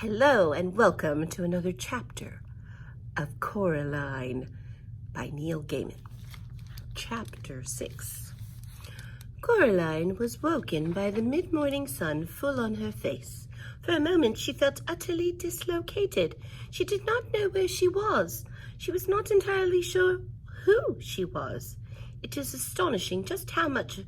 Hello and welcome to another chapter of Coraline by Neil Gaiman. Chapter 6. Coraline was woken by the mid-morning sun full on her face. For a moment she felt utterly dislocated. She did not know where she was. She was not entirely sure who she was. It is astonishing just how much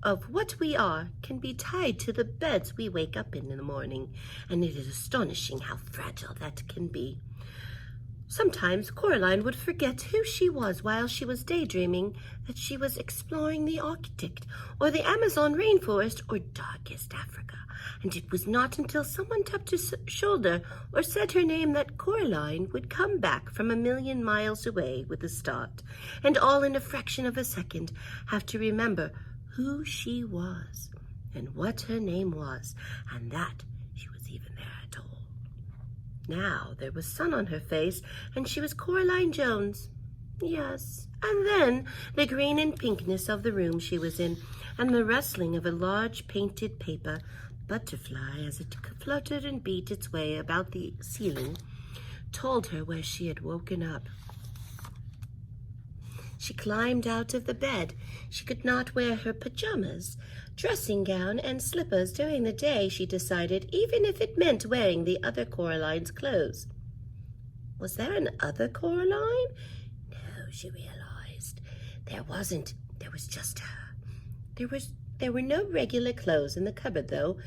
of what we are can be tied to the beds we wake up in the morning, and it is astonishing how fragile that can be. Sometimes Coraline would forget who she was while she was daydreaming that she was exploring the Arctic or the Amazon rainforest or darkest Africa, and it was not until someone tapped her shoulder or said her name that Coraline would come back from 1,000,000 miles away with a start, and all in a fraction of a second have to remember who she was and what her name was, and that she was even there at all. Now there was sun on her face, and she was Coraline Jones. Yes, and then the green and pinkness of the room she was in, and the rustling of a large painted paper butterfly as it fluttered and beat its way about the ceiling, told her where she had woken up. She climbed out of the bed. She could not wear her pajamas, dressing gown, and slippers during the day, she decided, even if it meant wearing the other Coraline's clothes. Was there an other Coraline? No, she realized. There wasn't. There was just her. There were no regular clothes in the cupboard, though.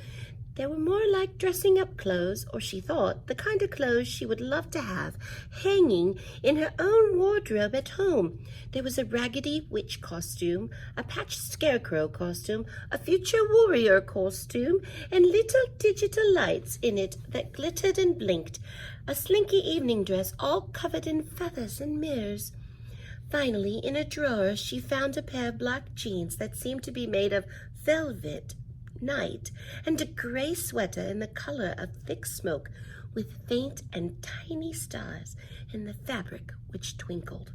They were more like dressing-up clothes, or she thought, the kind of clothes she would love to have hanging in her own wardrobe at home. There was a raggedy witch costume, a patched scarecrow costume, a future warrior costume, and little digital lights in it that glittered and blinked, a slinky evening dress all covered in feathers and mirrors. Finally, in a drawer, she found a pair of black jeans that seemed to be made of velvet night, and a gray sweater in the color of thick smoke with faint and tiny stars in the fabric which twinkled.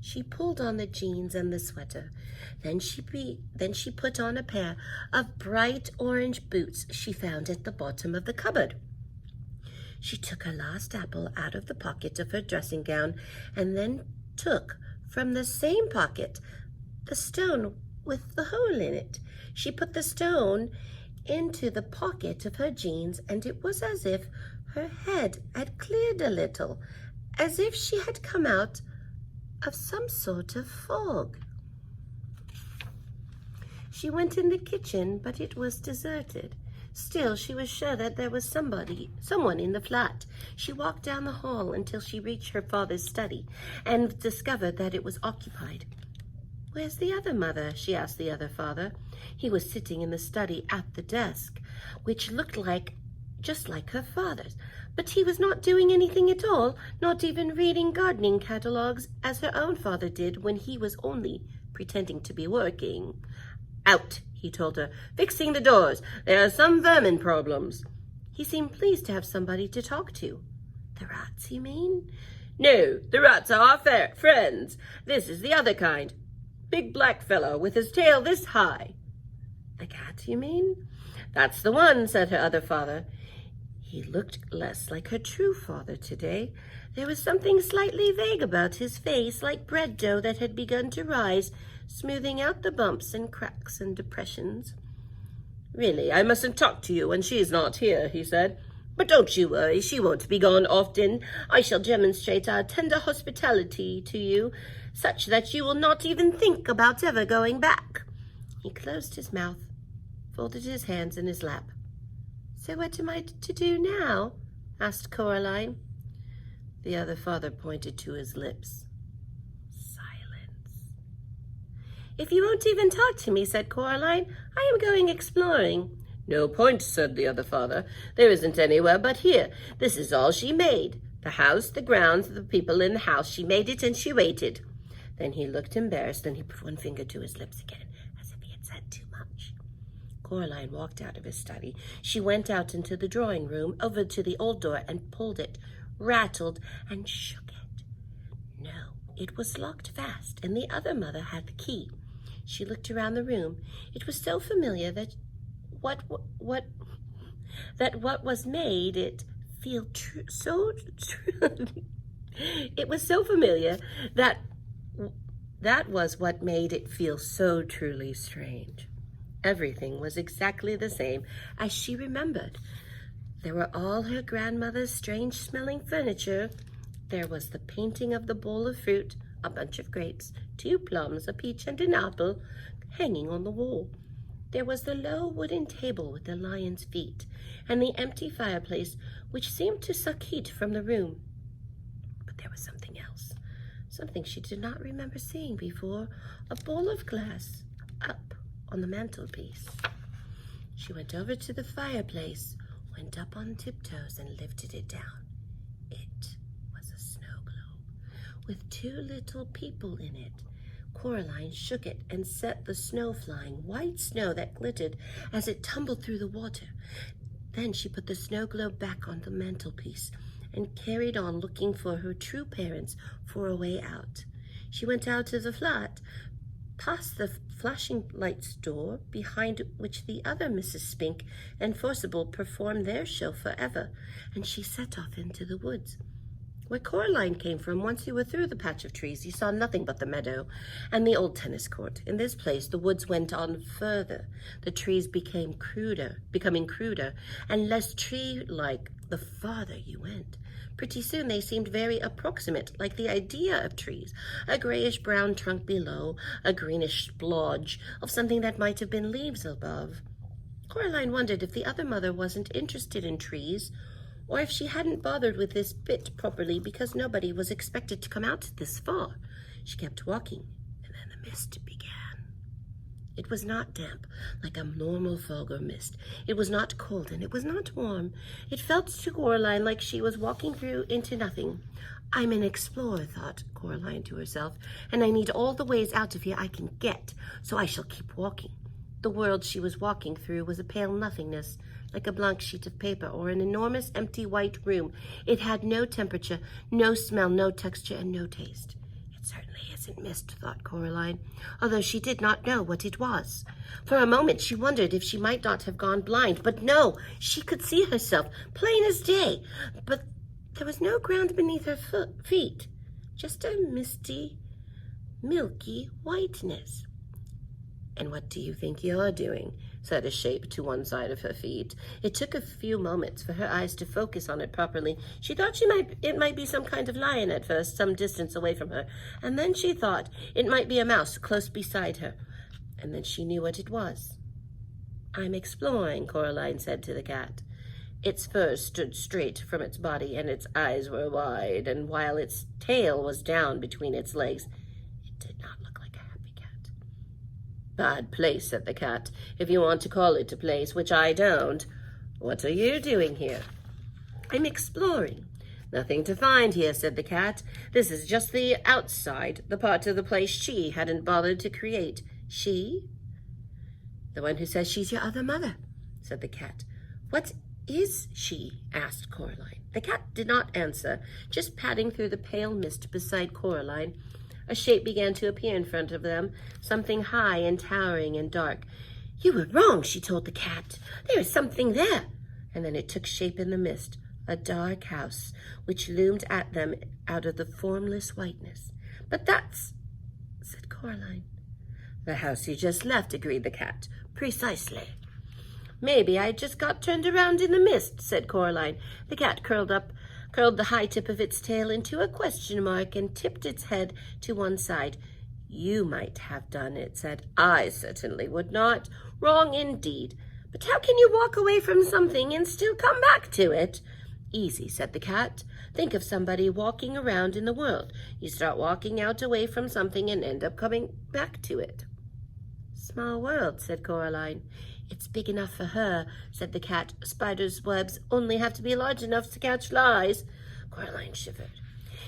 She pulled on the jeans and the sweater. Then she put on a pair of bright orange boots she found at the bottom of the cupboard. She took her last apple out of the pocket of her dressing gown, and then took from the same pocket the stone with the hole in it. She put the stone into the pocket of her jeans, and it was as if her head had cleared a little, as if she had come out of some sort of fog. She went in the kitchen, but it was deserted. Still, she was sure that there was someone in the flat. She walked down the hall until she reached her father's study and discovered that it was occupied. "Where's the other mother?" she asked the other father. He was sitting in the study at the desk, which looked just like her father's, but he was not doing anything at all, not even reading gardening catalogs as her own father did when he was only pretending to be working. "Out," he told her, "fixing the doors. There are some vermin problems." He seemed pleased to have somebody to talk to. "The rats, you mean?" "No, the rats are our friends. This is the other kind. Big black fellow with his tail this high." "The cat, you mean?" "That's the one," said her other father. He looked less like her true father today. There was something slightly vague about his face, like bread dough that had begun to rise, smoothing out the bumps and cracks and depressions. "Really, I mustn't talk to you when she's not here," he said. "But don't you worry, she won't be gone often. I shall demonstrate our tender hospitality to you, such that you will not even think about ever going back." He closed his mouth, folded his hands in his lap. "So what am I to do now?" asked Coraline. The other father pointed to his lips. Silence. "If you won't even talk to me," said Coraline, "I am going exploring." "No point," said the other father. "There isn't anywhere but here. This is all she made. The house, the grounds, the people in the house. She made it and she waited." Then he looked embarrassed, and he put one finger to his lips again, as if he had said too much. Coraline walked out of his study. She went out into the drawing room, over to the old door, and pulled it, rattled, and shook it. No, it was locked fast, and the other mother had the key. She looked around the room. It was so familiar that what was made it feel it was so familiar that was what made it feel so truly strange. Everything was exactly the same as she remembered. There were all her grandmother's strange-smelling furniture. There was the painting of the bowl of fruit, a bunch of grapes, 2 plums, a peach, and an apple hanging on the wall. There was the low wooden table with the lion's feet, and the empty fireplace, which seemed to suck heat from the room. But there was something else, something she did not remember seeing before, a bowl of glass up on the mantelpiece. She went over to the fireplace, went up on tiptoes, and lifted it down. It was a snow globe with 2 little people in it. Coraline shook it and set the snow flying, white snow that glittered as it tumbled through the water. Then she put the snow globe back on the mantelpiece and carried on looking for her true parents for a way out. She went out to the flat, past the flashing lights door, behind which the other Mrs. Spink and Forcible performed their show forever, and she set off into the woods. Where Coraline came from, once you were through the patch of trees, you saw nothing but the meadow and the old tennis court. In this place, the woods went on further. The trees becoming cruder and less tree-like the farther you went. Pretty soon they seemed very approximate, like the idea of trees, a grayish-brown trunk below, a greenish splodge of something that might have been leaves above. Coraline wondered if the other mother wasn't interested in trees, or if she hadn't bothered with this bit properly because nobody was expected to come out this far. She kept walking, and then the mist began. It was not damp, like a normal fog or mist. It was not cold, and it was not warm. It felt to Coraline like she was walking through into nothing. I'm an explorer, thought Coraline to herself, and I need all the ways out of here I can get, so I shall keep walking. The world she was walking through was a pale nothingness, like a blank sheet of paper or an enormous empty white room. It had no temperature, no smell, no texture, and no taste. It certainly isn't mist, thought Coraline, although she did not know what it was. For a moment she wondered if she might not have gone blind, but no, she could see herself, plain as day. But there was no ground beneath her feet, just a misty, milky whiteness. And what do you think you're doing? Said a shape to one side of her feet. It took a few moments for her eyes to focus on it properly. She thought it might be some kind of lion at first, some distance away from her, and then she thought it might be a mouse close beside her, and then she knew what it was. I'm exploring, Coraline said to the cat. Its fur stood straight from its body, and its eyes were wide, and while its tail was down between its legs, it did not look like a happy cat. Bad place, said the cat, if you want to call it a place, which I don't. What are you doing here? I'm exploring. Nothing to find here, said the cat. This is just the outside, the part of the place she hadn't bothered to create. She? The one who says she's your other mother, said the cat. What is she? Asked Coraline. The cat did not answer, just padding through the pale mist beside Coraline. A shape began to appear in front of them, something high and towering and dark. You were wrong, she told the cat. There is something there. And then it took shape in the mist, a dark house, which loomed at them out of the formless whiteness. But that's, said Coraline. The house you just left, agreed the cat. Precisely. Maybe I just got turned around in the mist, said Coraline. The cat curled the high tip of its tail into a question mark and tipped its head to one side. You might have done it, said. I certainly would not. Wrong indeed. But how can you walk away from something and still come back to it? Easy, said the cat. Think of somebody walking around in the world. You start walking out away from something and end up coming back to it. Small world, said Coraline. It's big enough for her, said the cat. Spiders' webs only have to be large enough to catch flies. Coraline shivered.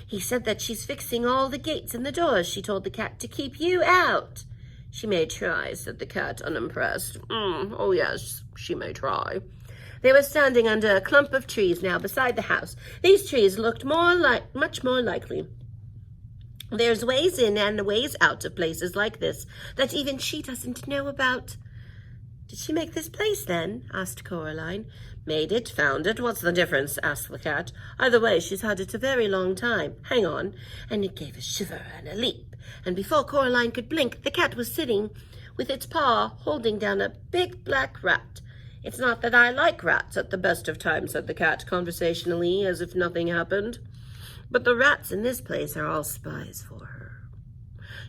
He said that she's fixing all the gates and the doors, she told the cat, to keep you out. She may try, said the cat, unimpressed. Oh, yes, she may try. They were standing under a clump of trees now beside the house. These trees looked much more likely. There's ways in and ways out of places like this that even she doesn't know about. Did she make this place, then? Asked Coraline. Made it, found it. What's the difference? Asked the cat. Either way, she's had it a very long time. Hang on. And it gave a shiver and a leap. And before Coraline could blink, the cat was sitting with its paw holding down a big black rat. It's not that I like rats at the best of times, said the cat conversationally, as if nothing happened. But the rats in this place are all spies for her.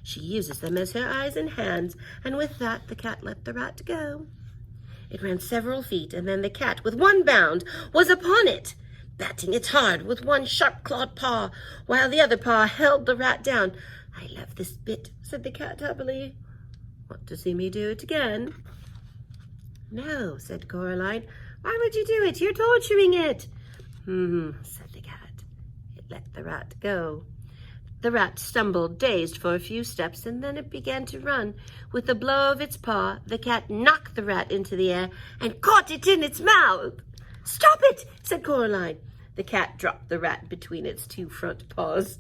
She uses them as her eyes and hands, and with that the cat let the rat go. It ran several feet, and then the cat, with one bound, was upon it, batting it hard with one sharp-clawed paw, while the other paw held the rat down. I love this bit, said the cat happily. Want to see me do it again? No, said Coraline. Why would you do it? You're torturing it. Said the cat. It let the rat go. The rat stumbled, dazed, for a few steps, and then it began to run. With a blow of its paw, the cat knocked the rat into the air and caught it in its mouth. Stop it, said Coraline. The cat dropped the rat between its two front paws.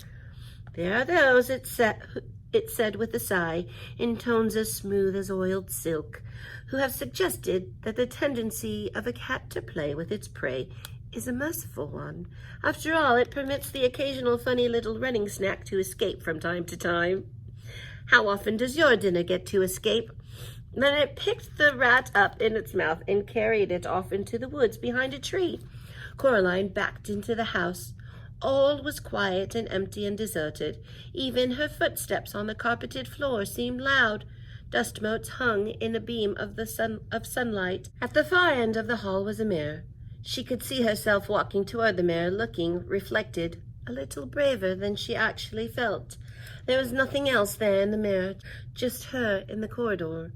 There are those, it said with a sigh, in tones as smooth as oiled silk, who have suggested that the tendency of a cat to play with its prey is a merciful one. After all, it permits the occasional funny little running snack to escape from time to time. How often does your dinner get to escape? Then it picked the rat up in its mouth and carried it off into the woods behind a tree. Coraline backed into the house. All was quiet and empty and deserted. Even her footsteps on the carpeted floor seemed loud. Dust motes hung in a beam of sunlight. At the far end of the hall was a mirror. She could see herself walking toward the mirror, looking, reflected, a little braver than she actually felt. There was nothing else there in the mirror, just her in the corridor.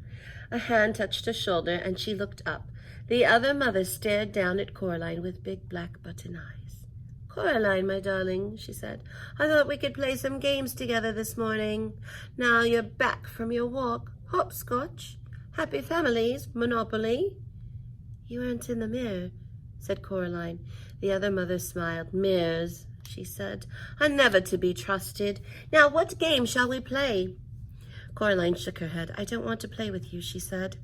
A hand touched her shoulder, and she looked up. The other mother stared down at Coraline with big black button eyes. Coraline, my darling, she said, I thought we could play some games together this morning. Now you're back from your walk. Hopscotch, Happy Families, Monopoly. You weren't in the mirror, said Coraline. The other mother smiled. Mirrors, she said, are never to be trusted. Now what game shall we play? Coraline shook her head. I don't want to play with you, she said.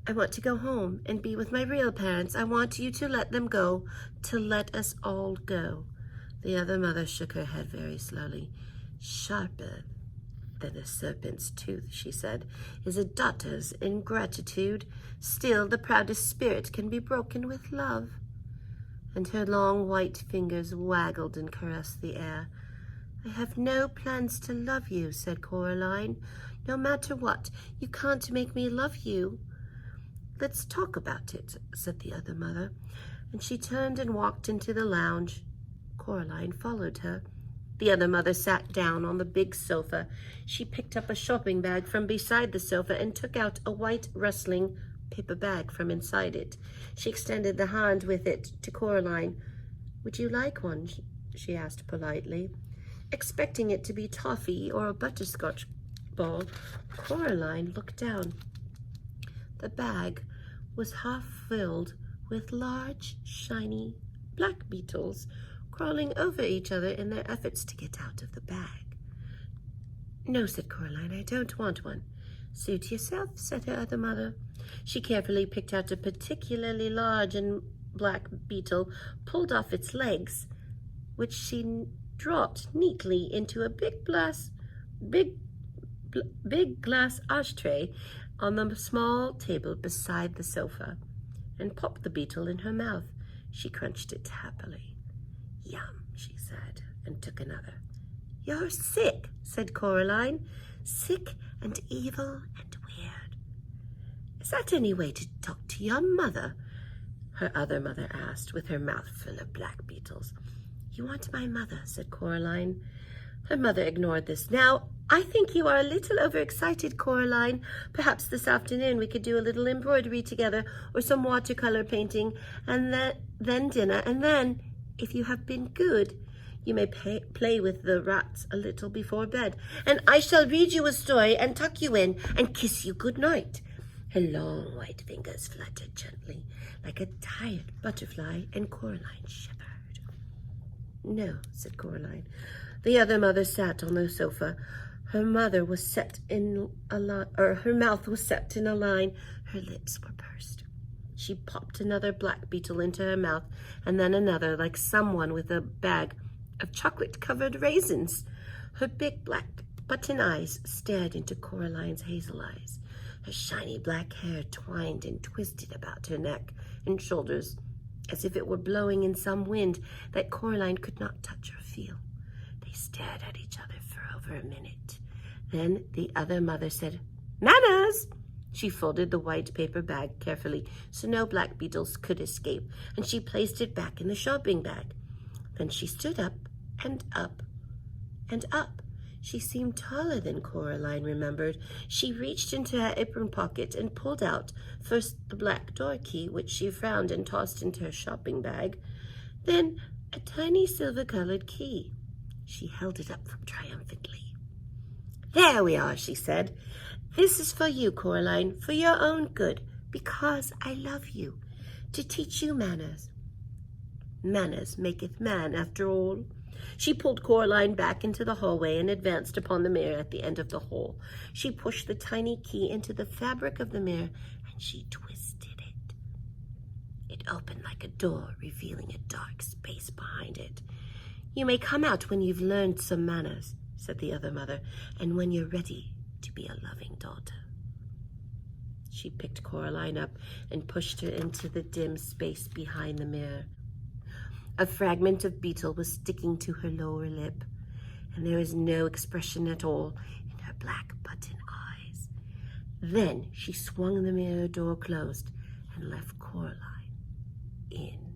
I want to go home and be with my real parents. I want you to let them go, to let us all go. The other mother shook her head very slowly. Sharper than a serpent's tooth, she said, is a daughter's ingratitude. Still, the proudest spirit can be broken with love. And her long white fingers waggled and caressed the air. I have no plans to love you, said Coraline. No matter what, you can't make me love you. Let's talk about it, said the other mother, and she turned and walked into the lounge. Coraline followed her. The other mother sat down on the big sofa. She picked up a shopping bag from beside the sofa and took out a white rustling paper bag from inside it. She extended the hand with it to Coraline. Would you like one? She asked politely. Expecting it to be toffee or a butterscotch ball, Coraline looked down. The bag was half filled with large, shiny black beetles crawling over each other in their efforts to get out of the bag. No, said Coraline, I don't want one. Suit yourself, said her other mother. She carefully picked out a particularly large and black beetle, pulled off its legs, which she dropped neatly into a big glass ashtray on the small table beside the sofa, and popped the beetle in her mouth. She crunched it happily. Yum, she said, and took another. You're sick, said Coraline. Sick and evil and weird. Is that any way to talk to your mother? Her other mother asked, with her mouth full of black beetles. You want my mother, said Coraline. Her mother ignored this. Now, I think you are a little overexcited, Coraline. Perhaps this afternoon we could do a little embroidery together, or some watercolor painting, and then dinner, and then, if you have been good, you may play with the rats a little before bed, and I shall read you a story and tuck you in and kiss you good night. Her long white fingers fluttered gently, like a tired butterfly, and Coraline shivered. No, said Coraline. The other mother sat on the sofa, Her mother was set in a line, or her mouth was set in a line. Her lips were pursed. She popped another black beetle into her mouth, and then another, like someone with a bag of chocolate-covered raisins. Her big black button eyes stared into Coraline's hazel eyes. Her shiny black hair twined and twisted about her neck and shoulders, as if it were blowing in some wind that Coraline could not touch or feel. They stared at each other for over a minute. Then the other mother said, "Manners!" She folded the white paper bag carefully so no black beetles could escape, and she placed it back in the shopping bag. Then she stood up and up and up. She seemed taller than Coraline remembered. She reached into her apron pocket and pulled out first the black door key, which she frowned and tossed into her shopping bag, then a tiny silver-colored key. She held it up triumphantly. "There we are," she said. "This is for you, Coraline, for your own good, because I love you, to teach you manners. Manners maketh man, after all." She pulled Coraline back into the hallway and advanced upon the mirror at the end of the hall. She pushed the tiny key into the fabric of the mirror, and she twisted it. It opened like a door, revealing a dark space behind it. "You may come out when you've learned some manners," said the other mother, "and when you're ready to be a loving daughter." She picked Coraline up and pushed her into the dim space behind the mirror. A fragment of beetle was sticking to her lower lip, and there was no expression at all in her black button eyes. Then she swung the mirror door closed and left Coraline in.